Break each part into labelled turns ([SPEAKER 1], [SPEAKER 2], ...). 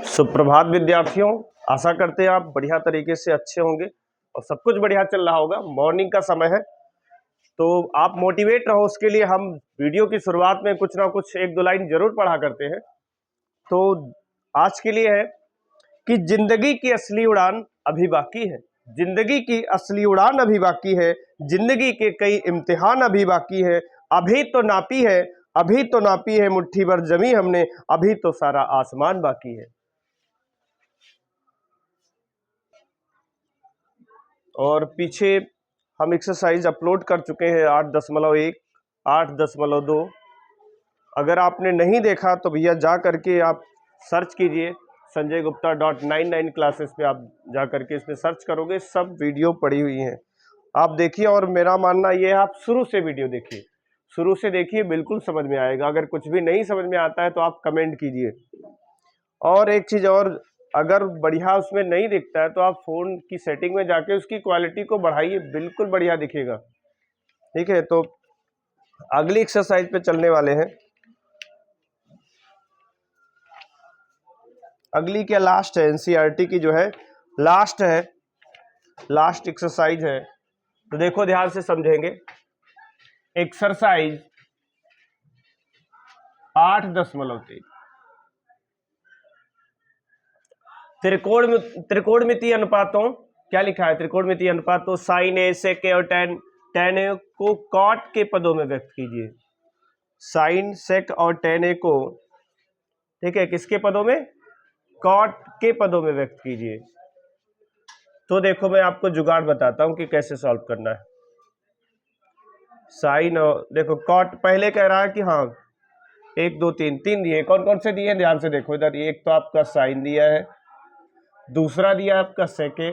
[SPEAKER 1] सुप्रभात विद्यार्थियों, आशा करते हैं आप बढ़िया तरीके से अच्छे होंगे और सब कुछ बढ़िया चल रहा होगा। मॉर्निंग का समय है तो आप मोटिवेट रहो, उसके लिए हम वीडियो की शुरुआत में कुछ ना कुछ एक दो लाइन जरूर पढ़ा करते हैं। तो आज के लिए है कि जिंदगी की असली उड़ान अभी बाकी है, जिंदगी की असली उड़ान अभी बाकी है, जिंदगी के कई इम्तिहान अभी बाकी है। अभी तो नापी है, अभी तो नापी है मुट्ठी भर जमी हमने, अभी तो सारा आसमान बाकी है। और पीछे हम एक्सरसाइज अपलोड कर चुके हैं 8.1, 8.2। अगर आपने नहीं देखा तो भैया जा करके आप सर्च कीजिए sanjaygupta.99 क्लासेस पे। आप जा करके इसमें सर्च करोगे, सब वीडियो पड़ी हुई हैं, आप देखिए। और मेरा मानना ये है आप शुरू से वीडियो देखिए, शुरू से देखिए, बिल्कुल समझ में आएगा। अगर कुछ भी नहीं समझ में आता है तो आप कमेंट कीजिए। और एक चीज़ और, अगर बढ़िया उसमें नहीं दिखता है तो आप फ़ोन की सेटिंग में जाके उसकी क्वालिटी को बढ़ाइए, बिल्कुल बढ़िया दिखेगा। ठीक है, तो अगली एक्सरसाइज पे चलने वाले हैं। अगली क्या लास्ट है, एनसीईआरटी की जो है लास्ट है, लास्ट एक्सरसाइज है। तो देखो ध्यान से समझेंगे। एक्सरसाइज 8.3 त्रिकोणमितीय अनुपातों, क्या लिखा है? त्रिकोणमितीय अनुपातों साइन ए, सेक ए और टेन ए को कॉट के पदों में व्यक्त कीजिए। साइन, सेक और टेन ए को, ठीक है, किसके पदों में? कॉट के पदों में व्यक्त कीजिए। तो देखो मैं आपको जुगाड़ बताता हूं कि कैसे सॉल्व करना है। साइन और देखो कॉट पहले कह रहा है कि हाँ 1 2 3 3 दिए। कौन कौन से दिए? ध्यान से देखो इधर। एक तो आपका साइन दिया है, दूसरा दिया है आपका सेके,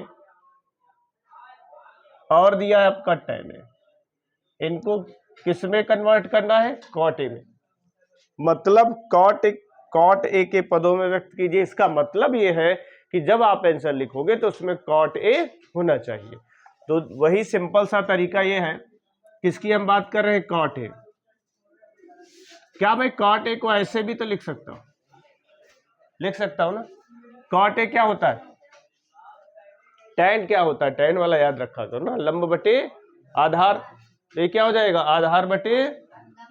[SPEAKER 1] और दिया है आपका टेन है। इनको किस में कन्वर्ट करना है? कॉट ए में। मतलब कॉट ए के पदों में व्यक्त कीजिए। इसका मतलब ये है कि जब आप आंसर लिखोगे तो उसमें कॉट ए होना चाहिए। तो वही सिंपल सा तरीका ये है। किसकी हम बात कर रहे हैं? Caught a. क्या मैं कॉट ए को ऐसे भी तो लिख सकता हूं? लिख सकता हूं ना। कॉट ए क्या होता है? टैन क्या होता है? टैन वाला याद रखा करो ना, लंब बटे आधार। तो ये क्या हो जाएगा? आधार बटे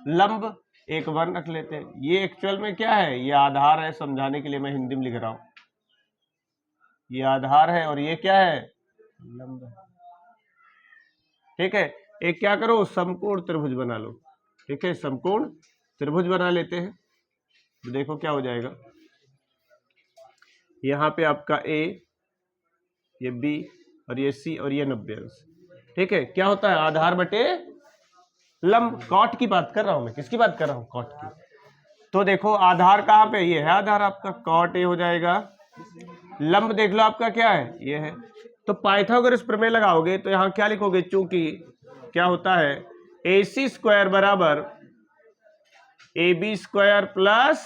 [SPEAKER 1] लंब। एक 1 रख लेते हैं। ये एक्चुअल में क्या है? ये आधार है, समझाने के लिए मैं हिंदी में लिख रहा हूं। ये आधार है और ये क्या है? लंब है। ठीक है, एक क्या करो, समकोण त्रिभुज बना लो। ठीक है, समकोण त्रिभुज बना लेते हैं। तो देखो क्या हो जाएगा। यहाँ पे आपका ए, ये बी और ये सी और ये 90 अंश। ठीक है, क्या होता है? आधार बटे लंब। कॉट की बात कर रहा हूं मैं। किसकी बात कर रहा हूं? कॉट की। तो देखो आधार कहां पे? ये है आधार आपका, कॉट ए हो जाएगा। लंब देख लो आपका क्या है? ये है। तो पाइथागोरस प्रमेय लगाओगे तो यहां क्या लिखोगे? चूंकि क्या होता है? AC स्क्वायर बराबर AB square plus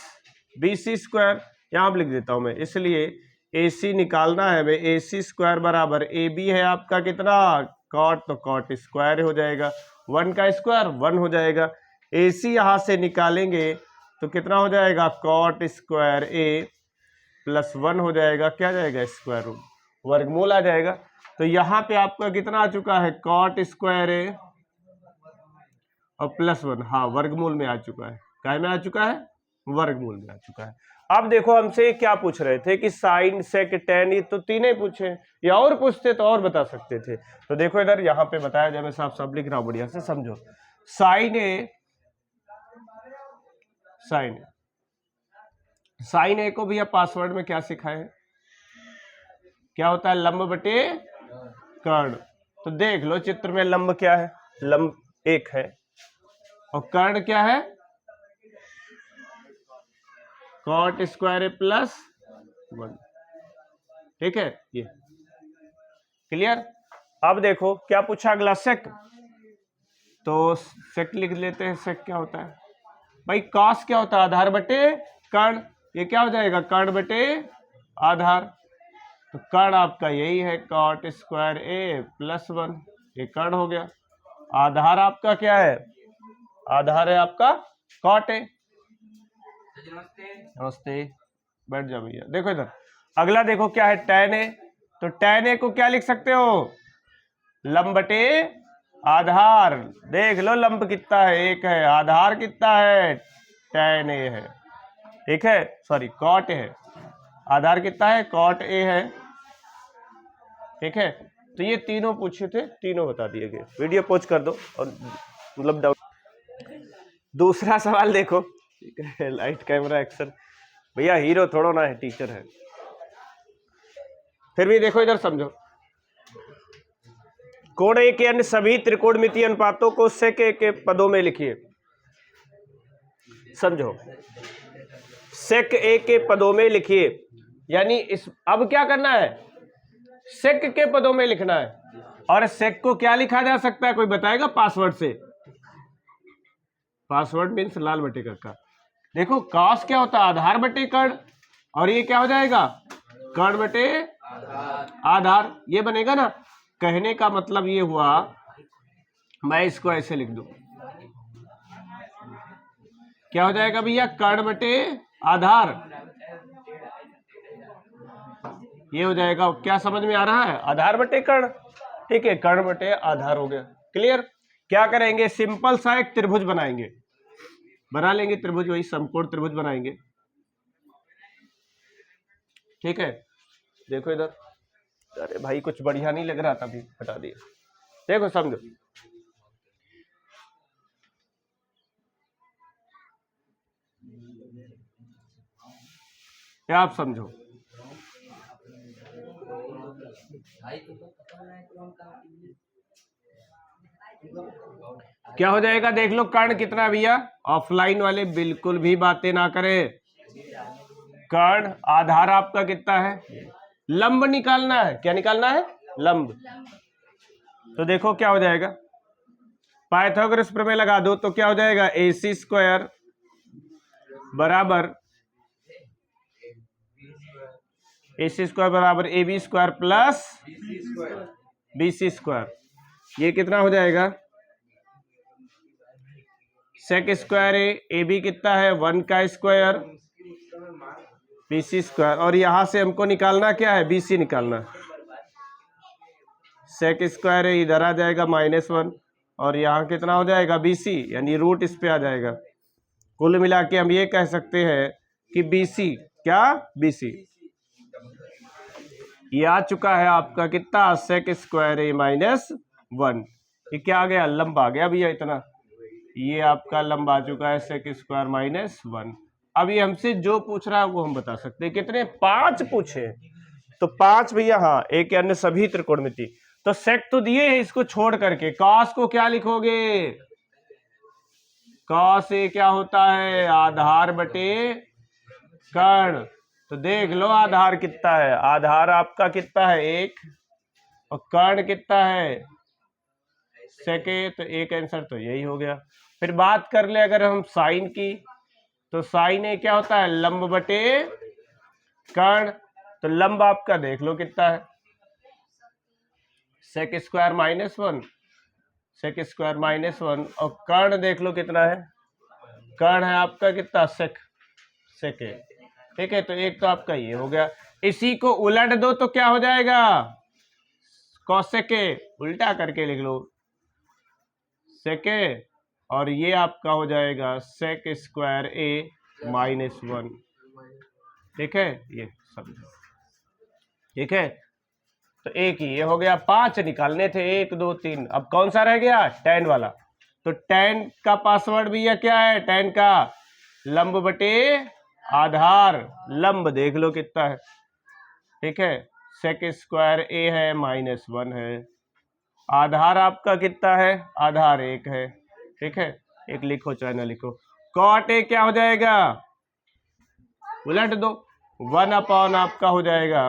[SPEAKER 1] BC square. यहां लिख देता हूं मैं, इसलिए AC निकालना है हमें। AC स्क्वायर बराबर AB है आपका कितना? कॉट, तो कॉट स्क्वायर हो जाएगा। 1 का स्क्वायर 1 हो जाएगा। AC यहां से निकालेंगे तो कितना हो जाएगा? कॉट स्क्वायर A प्लस 1 हो जाएगा। क्या जाएगा? स्क्वायर रूट, वर्गमूल आ जाएगा। तो यहां पे आपका कितना आ चुका है? कॉट स्क्वायर A और प्लस 1, हाँ वर्गमूल में आ चुका है। काय में आ चुका है? वर्गमूल में आ चुका है। अब देखो हमसे क्या पूछ रहे थे कि साइन, सेक, टेन, ये तो तीनों पूछे, या और पूछते तो और बता सकते थे। तो देखो इधर यहाँ पे बताया जाए, मैं साफ साफ लिख रहा हूं, बढ़िया से समझो। साइन ए, साइन ए को भी अब पासवर्ड में क्या सिखाए? क्या होता है? लंब बटे कर्ण। तो देख लो चित्र में लंब क्या है? लंब 1 है और कर्ण क्या है? कॉट स्क्वायर ए प्लस 1। ठीक है, ये क्लियर। अब देखो क्या पूछा अगला? सेक। तो सेक लिख लेते हैं। सेक क्या होता है भाई? कॉस क्या होता है? आधार बटे कर्ण। ये क्या हो जाएगा? कर्ण बटे आधार। तो कर्ण आपका यही है, कॉट स्क्वायर ए प्लस 1। ये कर्ण हो गया। आधार आपका क्या है? आधार है आपका कॉट ए। नमस्ते। बैठ जाओ भैया। देखो इधर अगला देखो क्या है, tan a। तो tan a को क्या लिख सकते हो, लंब बटे आधार। देख लो लंब कितना है, 1 है, आधार कितना है, tan a है। ठीक है, सॉरी cot है, आधार कितना है, cot a है। ठीक है, तो ये तीनों पूछे थे, तीनों बता दिए गए। वीडियो पॉज कर दो और मतलब डाउट। दूसरा सवाल देखो, ठीक है, लाइट कैमरा एक्शन। भैया हीरो थोड़ा ना है, टीचर है। फिर भी देखो इधर समझो, कोण ए के अन्य सभी त्रिकोणमितीय अनुपातों को सेक ए के पदों में लिखिए। समझो, सेक ए के पदों में लिखिए, यानी इस अब क्या करना है, सेक के पदों में लिखना है। और सेक को क्या लिखा जा सकता है, कोई बताएगा पासवर्ड से? पासवर्ड मीन्स लाल बटे का। देखो कॉस क्या होता है, आधार बटे कर्ण, और ये क्या हो जाएगा, कर्ण बटे आधार। ये बनेगा ना। कहने का मतलब ये हुआ, मैं इसको ऐसे लिख दूं, क्या हो जाएगा भैया, कर्ण बटे आधार। ये हो जाएगा, क्या समझ में आ रहा है, आधार बटे कर्ण। ठीक है, कर्ण बटे आधार हो गया। क्लियर। क्या करेंगे, सिंपल सा एक त्रिभुज बनाएंगे, बना लेंगे त्रिभुज, वही समकोण त्रिभुज बनाएंगे। ठीक है, देखो इधर, अरे भाई कुछ बढ़िया नहीं लग रहा था, अभी हटा दिया। देखो समझो, क्या आप समझो, क्या हो जाएगा, देख लो कर्ण कितना है भैया। ऑफलाइन वाले बिल्कुल भी बातें ना करें। कर्ण आधार आपका कितना है, लंब निकालना है। क्या निकालना है, लंब। तो देखो क्या हो जाएगा, पाइथागोरस प्रमेय लगा दो तो क्या हो जाएगा, AC स्क्वायर बराबर AC स्क्वायर बराबर AB square plus BC square. ये कितना हो जाएगा, सेक स्क्वायर ए AB कितना है, 1 का स्क्वायर BC स्क्वायर। और यहां से हमको निकालना क्या है, BC निकालना। सेक स्क्वायर है, इधर आ जाएगा -1, और यहाँ कितना हो जाएगा, BC, यानी रूट इस पे आ जाएगा। कुल मिला के हम ये कह सकते हैं कि BC, क्या BC ये आ चुका है आपका कितना, सेक स्क्वायर ए -1। ये क्या आ गया, लंब आ गया भैया इतना। ये आपका लंब आ चुका है, सेक स्क्वायर -1। अब ये हमसे जो पूछ रहा है वो हम बता सकते हैं। कितने, 5 पूछे, तो 5 भैया। हाँ, एक अन्य सभी त्रिकोणमिति। तो सेक तो दिए हैं, इसको छोड़ करके कॉस को क्या लिखोगे, कॉस ए क्या होता है, आधार बटे कर्ण। तो देख लो आधार कितना है, आधार आपका कितना है, 1, और कर्ण कितना है, सेके। तो एक आंसर तो यही हो गया। फिर बात कर ले अगर हम साइन की, तो साइन ए क्या होता है, लंब बटे कर्ण। तो लंब आपका देख लो कितना है, सेक स्क्वायर -1, सेक स्क्वायर -1, और कर्ण देख लो कितना है, कर्ण है आपका कितना, सेक ए। ठीक है, तो एक तो आपका ये हो गया। इसी को उलट दो तो क्या हो जाएगा, कॉसेक ए, उल्टा करके लिख लो सेक ए, और ये आपका हो जाएगा सेक स्क्वायर ए -1। ठीक है, ये सब ठीक है। तो एक ही ये हो गया, 5 निकालने थे, 1 2 3। अब कौन सा रह गया, tan वाला। तो tan का पासवर्ड भी यह क्या है, tan का लंब बटे आधार। लंब देख लो कितना है, ठीक है, सेक स्क्वायर ए है -1 है। आधार आपका कितना है, आधार 1 है। ठीक है, एक लिखो चाहे ना लिखो। कॉट ए क्या हो जाएगा, उलट दो, 1 आपका हो जाएगा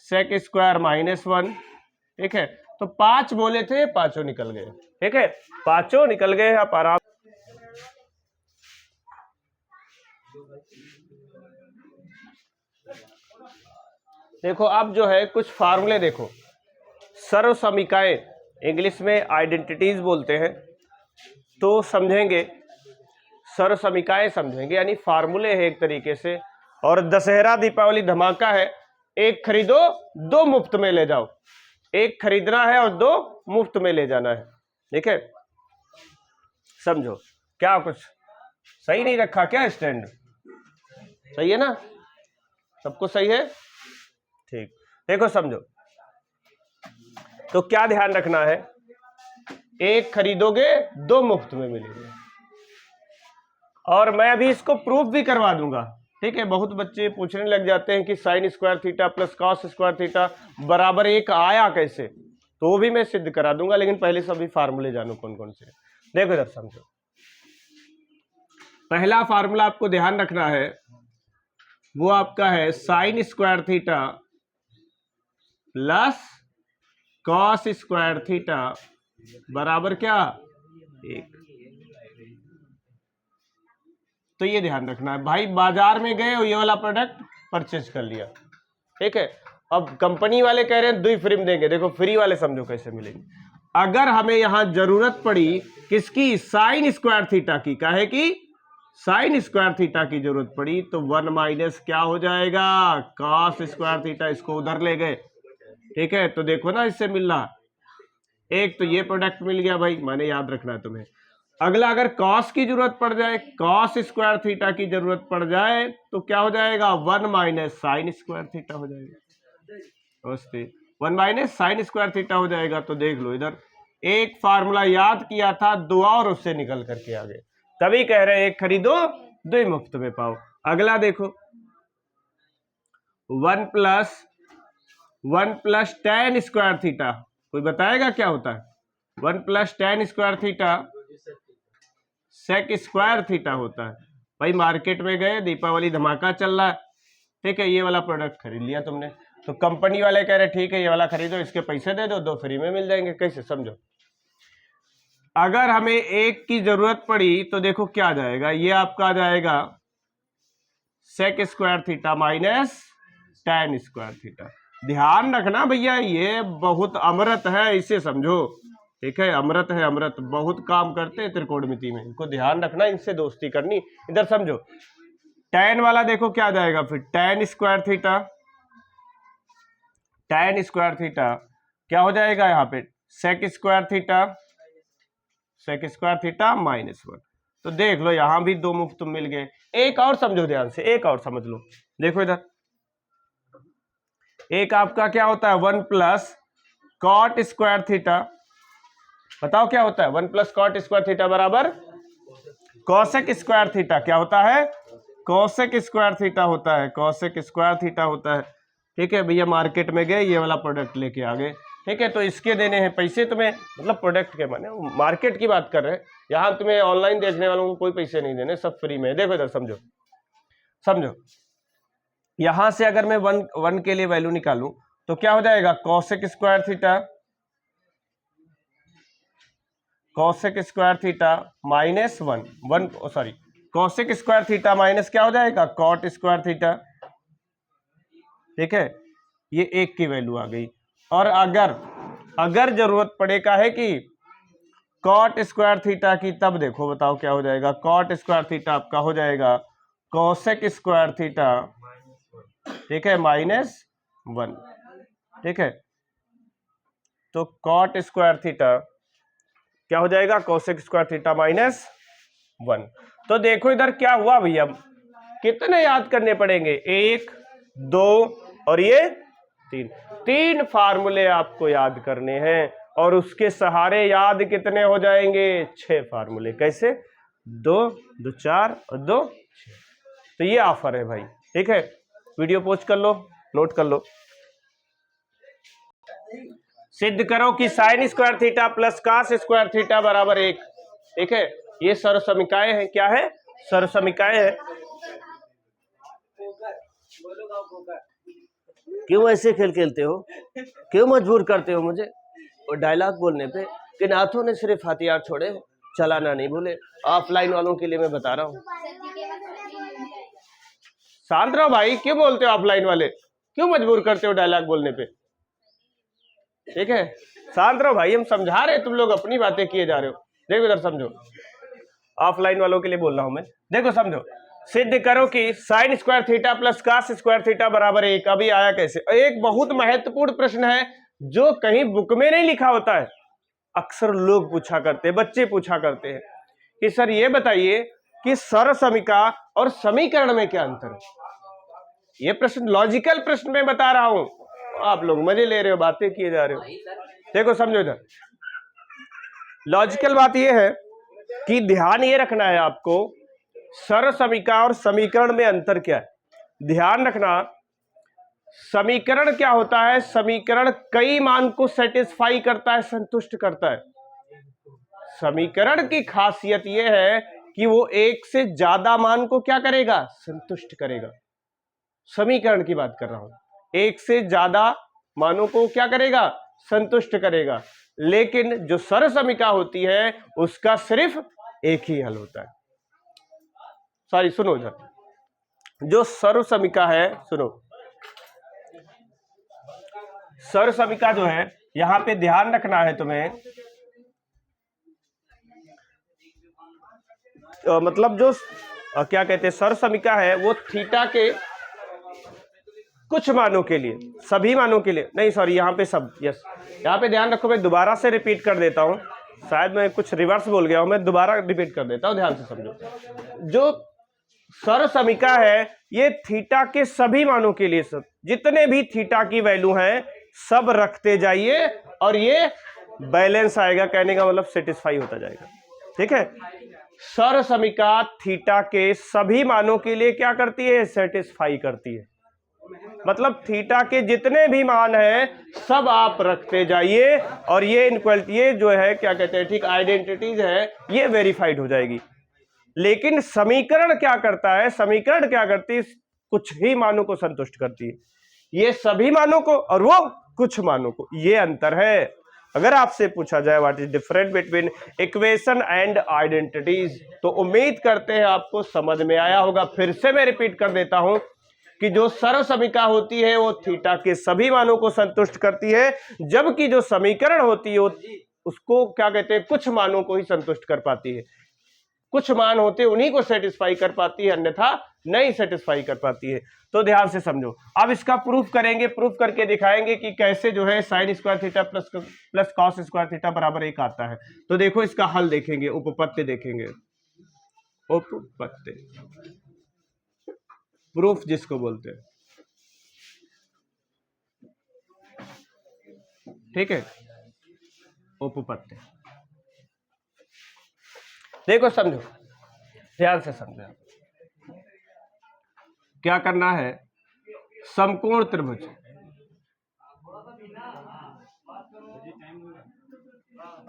[SPEAKER 1] सेक स्क्वायर -1। ठीक है, तो 5 बोले थे, 5 निकल गए। ठीक है, 5 निकल गए। आप आराम, देखो अब जो है कुछ फार्मूले देखो, सर्व समीकाएं, इंग्लिश में आइडेंटिटीज बोलते हैं। तो समझेंगे सर्वसमीकाएं समझेंगे, यानी फार्मूले है एक तरीके से। और दशहरा दीपावली धमाका है, एक खरीदो दो मुफ्त में ले जाओ। एक खरीदना है और दो मुफ्त में ले जाना है, ठीक है। समझो, क्या कुछ सही नहीं रखा क्या? स्टैंड सही है ना? सबको सही है? ठीक, देखो समझो, तो क्या ध्यान रखना है, एक खरीदोगे दो मुफ्त में मिलेंगे। और मैं अभी इसको प्रूफ भी करवा दूंगा, ठीक है। बहुत बच्चे पूछने लग जाते हैं कि sine square theta plus cos square theta बराबर एक आया कैसे, तो वो भी मैं सिद्ध करा दूंगा, लेकिन पहले सभी फार्मूले जानो कौन कौन से। देखो इधर समझो, पहला फार्मूला आपको ध्यान रखना है, वो आपका है sign square theta plus cos square theta बराबर क्या? एक। तो ये ध्यान रखना है भाई, बाजार में गए और ये वाला प्रोडक्ट परचेज कर लिया, ठीक है। अब कंपनी वाले कह रहे हैं 2 फ्री में देंगे, देखो फ्री वाले समझो कैसे मिलेंगे। अगर हमें यहां जरूरत पड़ी किसकी? साइन स्क्वायर थीटा की, काहे की? साइन स्क्वायर थीटा की जरूरत पड़ी, तो 1 माइनस क्या हो जाएगा? Cos square theta. इसको उधर ले गए, ठीक है। तो देखो ना, इससे मिल रहा, एक तो ये प्रोडक्ट मिल गया भाई, मैंने याद रखना है तुम्हें। अगला, अगर कॉस की जरूरत पड़ जाए, कॉस स्क्वायर थीटा की जरूरत पड़ जाए, तो क्या हो जाएगा? 1 माइनस साइन स्क्वायर थीटा हो जाएगा। 1 माइनस साइन स्क्वायर थीटा हो जाएगा। तो देख लो इधर, एक फार्मूला याद किया था, 2 और उससे निकल करके आ गए, तभी कह रहे हैं एक खरीदो 2 मुफ्त में पाओ। अगला देखो, 1 प्लस tan स्क्वायर थीटा, कोई बताएगा क्या होता है? 1 plus tan square theta sec square theta होता है। भाई मार्केट में गए, दीपावली धमाका चल रहा है, ठीक है, ये वाला प्रोडक्ट खरीद लिया तुमने, तो कंपनी वाले कह रहे ठीक है ये वाला खरीदो, इसके पैसे दे दो, 2 फ्री में मिल जाएंगे। कैसे? समझो, अगर हमें एक की जरूरत पड़ी तो देखो क्या आ जाएगा, ये आपका आ जाएगा sec square theta minus tan square theta. ध्यान रखना भैया, ये बहुत अमृत है, इसे समझो, ठीक है। अमृत है, अमृत, बहुत काम करते हैं त्रिकोणमिति में, इनको ध्यान रखना, इनसे दोस्ती करनी। इधर समझो, tan वाला देखो क्या आ जाएगा फिर? tan square theta, tan square theta क्या हो जाएगा यहाँ पे? Sec square theta, sec square theta minus 1। तो देख लो यहां भी 2 मुफ्त मिल गए। एक और समझो ध्यान से, एक और समझ लो, देखो इधर, एक आपका क्या होता है? 1 प्लस कॉट स्क्वायर थीटा, बताओ क्या होता है? 1 प्लस कॉट स्क्वायर थीटा बराबर कॉसेक स्क्वायर थीटा। क्या होता है? कॉसेक स्क्वायर थीटा होता है, कॉसेक स्क्वायर थीटा होता है, ठीक है। भैया मार्केट में गए, ये वाला प्रोडक्ट लेके आ गए, ठीक है। तो इसके देने हैं पैसे तुम्हें, मतलब प्रोडक्ट के माने, मार्केट की बात कर रहे हैं, यहाँ तुम्हें ऑनलाइन देखने वालों को कोई पैसे नहीं देने, सब फ्री में। देखो इधर समझो, समझो, यहां से अगर मैं 1 के लिए वैल्यू निकालूं तो क्या हो जाएगा? Cosec square theta, cosec square theta minus 1 sorry, cosec square theta minus क्या हो जाएगा? कॉट स्क्वायर थीटा, ठीक है। ये 1 की वैल्यू आ गई। और अगर जरूरत पड़े का है कि कॉट स्क्वायर थीटा की, तब देखो बताओ क्या हो जाएगा? कॉट स्क्वायर थीटा आपका हो जाएगा कॉसेक स्क्वायर थीटा, ठीक है, माइनस 1, ठीक है। तो कॉट स्क्वायर थीटा क्या हो जाएगा? Cosec square theta minus 1। तो देखो इधर क्या हुआ भैया, कितने याद करने पड़ेंगे? 1, 2 और ये 3 फार्मूले आपको याद करने हैं, और उसके सहारे याद कितने हो जाएंगे? 6 फार्मूले। कैसे? 2, 2 4 और 2 6। तो ये ऑफर है भाई, ठीक है। वीडियो पॉज कर लो, नोट कर लो। सिद्ध करो कि sine square theta plus cos square theta बराबर 1, ठीक है। ये सर्वसमीकाएं हैं। क्या है? सर्वसमीकाएं हैं। क्यों ऐसे खेल खेलते हो? क्यों मजबूर करते हो मुझे और डायलॉग बोलने पे? किन हाथों ने सिर्फ हथियार छोड़े, चलाना नहीं भूले। ऑफलाइन वालों के लिए मैं बता रहा हूँ, शांत रहो भाई। क्यों बोलते हो ऑफलाइन वाले? क्यों मजबूर करते हो डायलॉग बोलने पे? ठीक है, शांत रहो भाई, हम समझा रहे, तुम लोग अपनी बातें किए जा रहे हो। देखो इधर समझो, ऑफलाइन वालों के लिए बोल रहा हूं मैं। देखो समझो, सिद्ध करो कि sine square theta plus cos square theta बराबर 1। अभी आया कैसे? एक बहुत महत्वपूर्ण प्रश्न है जो कहीं बुक में नहीं लिखा होता है, अक्सर लोग पूछा करते हैं, बच्चे पूछा करते हैं कि सर ये बताइए कि सरसमीका और समीकरण में क्या अंतर है। ये प्रश्न लॉजिकल प्रश्न में बता रहा हूं, आप लोग मजे ले रहे हो, बातें किए जा रहे हो। देखो समझो इधर, लॉजिकल बात यह है कि ध्यान ये रखना है आपको, सरसमीका और समीकरण में अंतर क्या है। ध्यान रखना, समीकरण क्या होता है? समीकरण कई मान को सेटिस्फाई करता है, संतुष्ट करता है। समीकरण की खासियत यह है कि वो एक से ज्यादा मान को क्या करेगा? संतुष्ट करेगा। समीकरण की बात कर रहा हूं, एक से ज्यादा मानों को क्या करेगा? संतुष्ट करेगा। लेकिन जो सरसमीका होती है उसका सिर्फ एक ही हल होता है। सॉरी सुनो इधर, जो सरसमीका है, सुनो, सरसमीका जो है, यहां पे ध्यान रखना है तुम्हें, मतलब जो क्या कहते हैं सरसमीका है वो थीटा के कुछ मानों के लिए, सभी मानों के लिए नहीं, सॉरी यहां पे सब, यस, यहां पे ध्यान रखो, मैं दोबारा से रिपीट कर देता हूं, शायद मैं कुछ रिवर्स बोल गया हूं, मैं दोबारा रिपीट कर देता हूं, ध्यान से समझो। जो सरसमीका है ये थीटा के सभी मानों के लिए, सब जितने भी थीटा की वैल्यू है सब रखते जाइए और ये बैलेंस आएगा, कहने का मतलब सेटिस्फाई होता जाएगा। ठीक है, सरसमीका थीटा के सभी मानों के लिए क्या करती है? सेटिस्फाई करती है। मतलब थीटा के जितने भी मान हैं सब आप रखते जाइए और ये इनक्वलिटी, ये जो है क्या कहते हैं, ठीक आइडेंटिटीज है, ये वेरीफाइड हो जाएगी। लेकिन समीकरण क्या करता है? समीकरण क्या करती है? कुछ ही मानों को संतुष्ट करती है, ये सभी मानों को और वो कुछ मानों को, ये अंतर है। अगर आपसे पूछा जाए what is different between equation and identities, तो उम्मीद करते हैं आपको समझ में आया होगा। फिर से मैं रिपीट कर देता हूं कि जो सरसमीका होती है वो थीटा के सभी मानों को संतुष्ट करती है, जबकि जो समीकरण होती है वो उसको क्या कहते हैं, कुछ मानों को ही संतुष्ट कर पाती है। कुछ मान होते उन्हीं को सेटिस्फाई कर पाती है, अन्यथा नहीं सेटिस्फाई कर पाती है। तो ध्यान से समझो, अब इसका प्रूफ करेंगे, प्रूफ करके दिखाएंगे कि कैसे जो है sign square theta plus cos square theta बराबर 1 आता है। तो देखो इसका हल देखेंगे, उपपत्ति देखेंगे, उपपत्ति, प्रूफ जिसको बोलते हैं। ठीक है, उपपत्ति। देखो समझो, ध्यान से समझो, क्या करना है? समकोण त्रिभुज,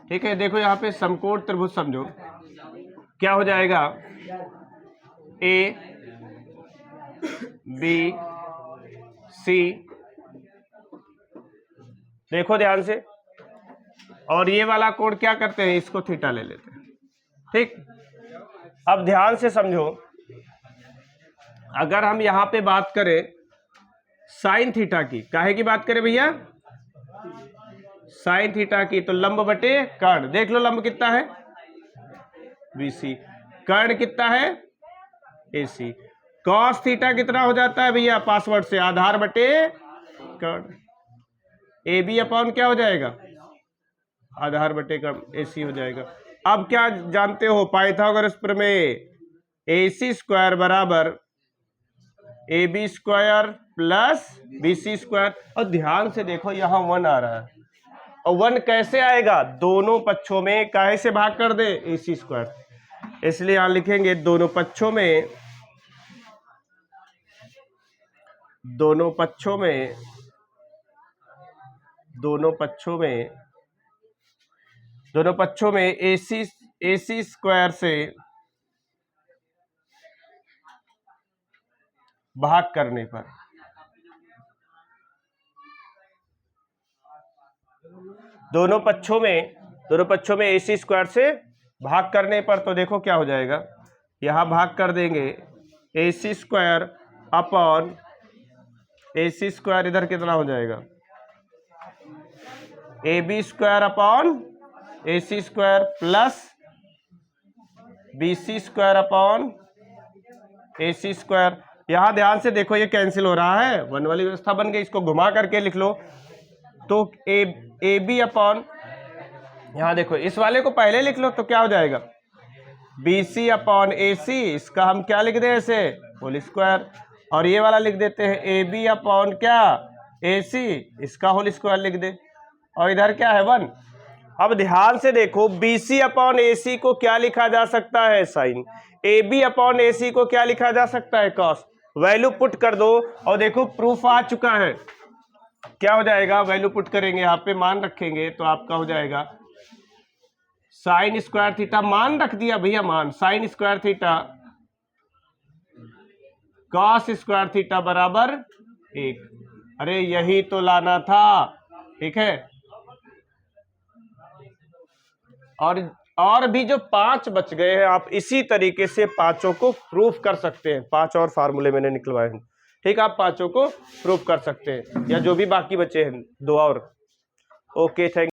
[SPEAKER 1] ठीक है, देखो यहां पे समकोण त्रिभुज समझो, क्या हो जाएगा? ए बी सी, देखो ध्यान से, और ये वाला कोण क्या करते हैं? इसको थीटा ले लेते हैं। ठीक, अब ध्यान से समझो, अगर हम यहां पे बात करें साइन थीटा की, काहे की बात करें भैया? साइन थीटा की, तो लंब बटे कर्ण, देख लो लंब कितना है? बीसी, कर्ण कितना है? एसी। कॉस थीटा कितना हो जाता है भैया? पासवर्ड से, आधार बटे कर्ण, ए बी अपॉन क्या हो जाएगा? आधार बटे कर्ण, एसी हो जाएगा। अब क्या जानते हो पाइथागोरस प्रमेय? एसी स्क्वायर बराबर A B square plus B C square. और ध्यान से देखो यहां 1 आ रहा है, और 1 कैसे आएगा? दोनों पक्षों में काहे से भाग कर दे? एसी स्क्वायर, इसलिए यहां लिखेंगे दोनों पक्षों में, दोनों पक्षों में, दोनों पक्षों में, दोनों पक्षों में एसी स्क्वायर से भाग करने पर, दोनों पक्षों में एसी स्क्वायर से भाग करने पर, तो देखो क्या हो जाएगा, यहां भाग कर देंगे AC square upon AC square, इधर कितना हो जाएगा? A B square upon AC square plus BC square upon AC square. यहाँ ध्यान से देखो ये कैंसिल हो रहा है, 1 वाली व्यवस्था बन गई, इसको घुमा करके लिख लो तो AB अपॉन, यहाँ देखो इस वाले को पहले लिख लो तो क्या हो जाएगा, BC अपॉन AC, इसका हम क्या लिख दें ऐसे, होल स्क्वायर, और ये वाला लिख देते हैं AB अपॉन क्या, AC, इसका होल स्क्वायर लिख दे, और इधर क्या है 1। अब ध्यान से देखो BC अपॉन AC को क्या लिखा जा सकता है, साइन, AB अपॉन AC को क्या लिखा जा सकता है, कॉस। वैल्यू पुट कर दो और देखो प्रूफ आ चुका है, क्या हो जाएगा, वैल्यू पुट करेंगे यहाँ पे, मान रखेंगे तो आपका हो जाएगा साइन स्क्वायर थीटा, मान रख दिया भैया, मान sign square theta cos square theta बराबर 1। अरे यही तो लाना था, ठीक है। और भी जो 5 बच गए हैं, आप इसी तरीके से 5 को प्रूफ कर सकते हैं। 5 और फार्मूले मैंने निकलवाए हैं, ठीक है, आप 5 को प्रूफ कर सकते हैं, या जो भी बाकी बचे हैं 2 और। Okay, thank